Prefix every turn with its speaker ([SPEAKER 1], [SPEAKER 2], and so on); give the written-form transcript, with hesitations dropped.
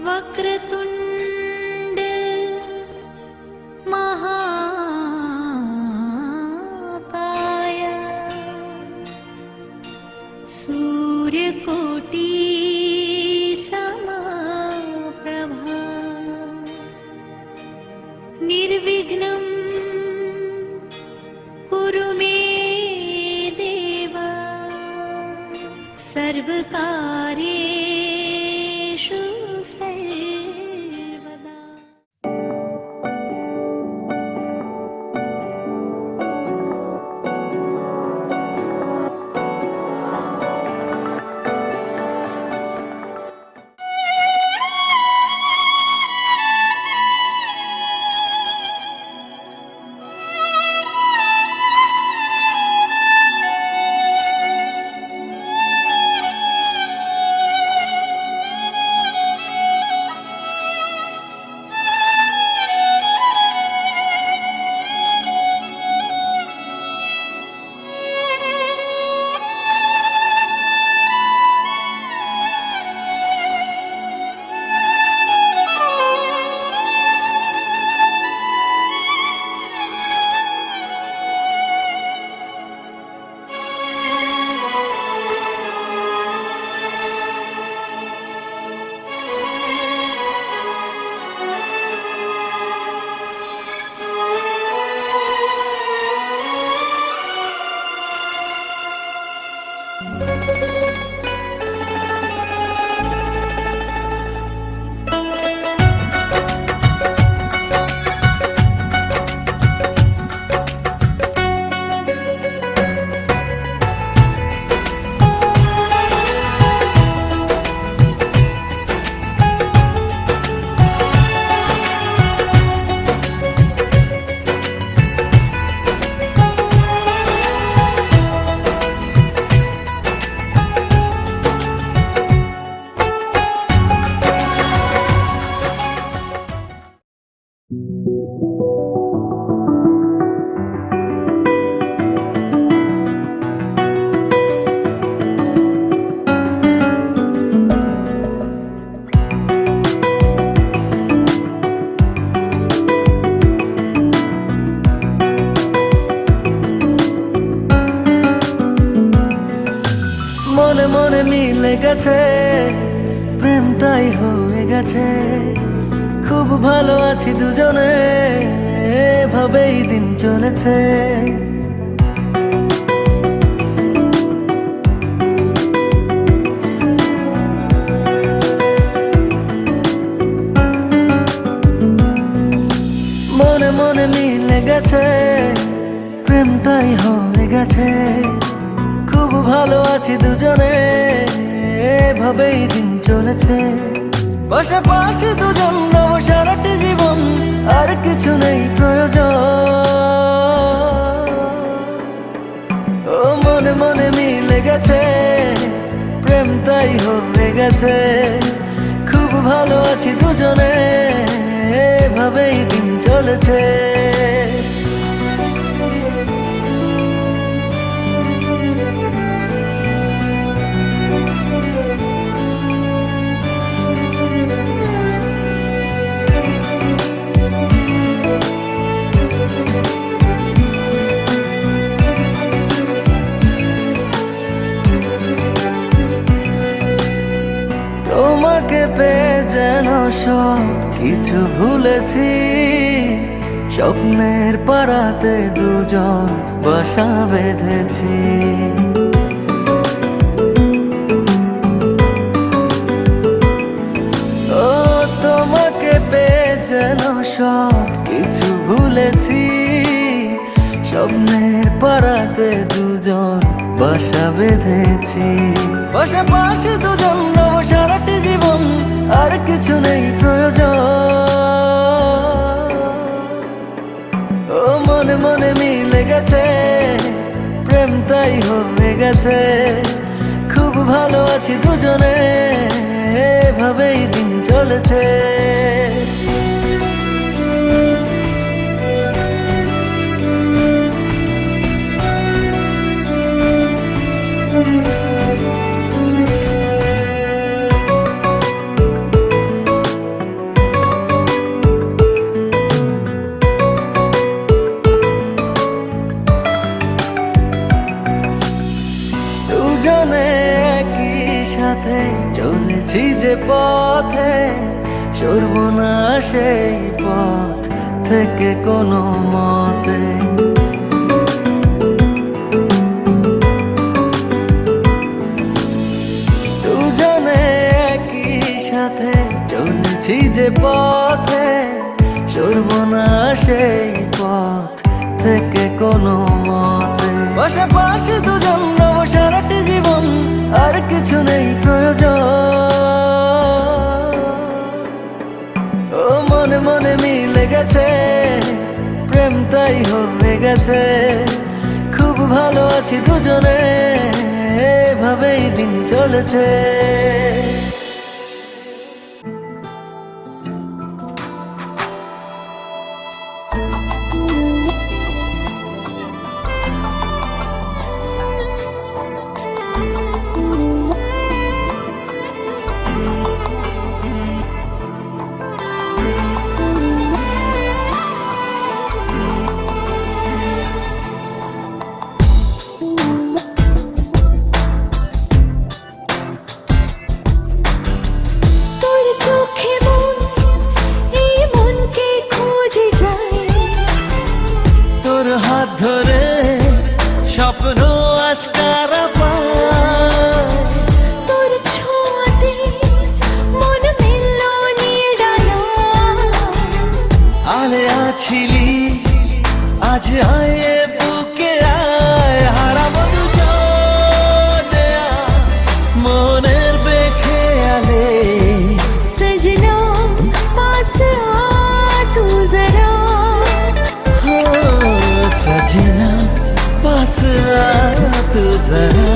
[SPEAKER 1] वक्रतुंड महाकाय सूर्यकोटि समप्रभा निर्विघ्नं कुरु मे देव सर्वकार्येषु सर्वदा।
[SPEAKER 2] মনে মনে মিলে গেছে প্রেম তাই হয়ে গেছে খুব ভালো আছি দুজনে এভাবেই দিন চলেছে মনে মনে মিলে গেছে প্রেম তাই হয়ে গেছে খুব ভালো আছি দুজনে এভাবেই দিন চলেছে পাশাপাশি দুজন রব সারাটি জীবন আর কিছু নেই প্রয়োজন ও মনে মনে মিলে গেছে প্রেম তাই হয়ে গেছে খুব ভালো আছি দুজনে এভাবেই দিন চলেছে তোমাকে পেয়ে যেন সব কিছু ভুলেছি স্বপ্নের পাড়াতে দুজন বাসা বেঁধেছি ও তোমাকে পেয়ে যেন সব কিছু ভুলেছি স্বপ্নের পাড়াতে দুজন বাসা বেঁধেছি পাশাপাশি দুজন রব সারাটি জীবন আর কিছু নেই প্রয়োজন ও মনে মনে মিলে গেছে প্রেম তাই হয়ে গেছে খুব ভালো আছি দুজনে এভাবেই দিন চলেছে চলেছি যে পথে, সরব না সেই পথ থেকে কোনো মতে। দুজনে একই সাথে চলেছি যে পথে, সরব না সেই পথ থেকে কোনো মতে। পাশাপাশি দুজন রব সারাটি জীবন, আর কিছু নেই প্রয়োজন। ও মনে মনে মিলে গেছে, প্রেম তাই হয়ে গেছে। খুব ভালো আছি দুজনে, এভাবেই দিন চলেছে।
[SPEAKER 1] তোর চোখে মন, এই মনকে খুঁজে যায়।
[SPEAKER 2] তোর হাত ধরে স্বপ্ন আস্কারা পায়।
[SPEAKER 1] তোর ছোঁয়াতে মন মিলল নিয়ে ডানা।
[SPEAKER 2] আলে আছিলি আজ আয় এ বুকে আয়, হারাবো দুজনে আজ মনের বেখেয়ালে।
[SPEAKER 1] सजना पास आ तू जरा।
[SPEAKER 2] हो सजना पास आ तू जरा।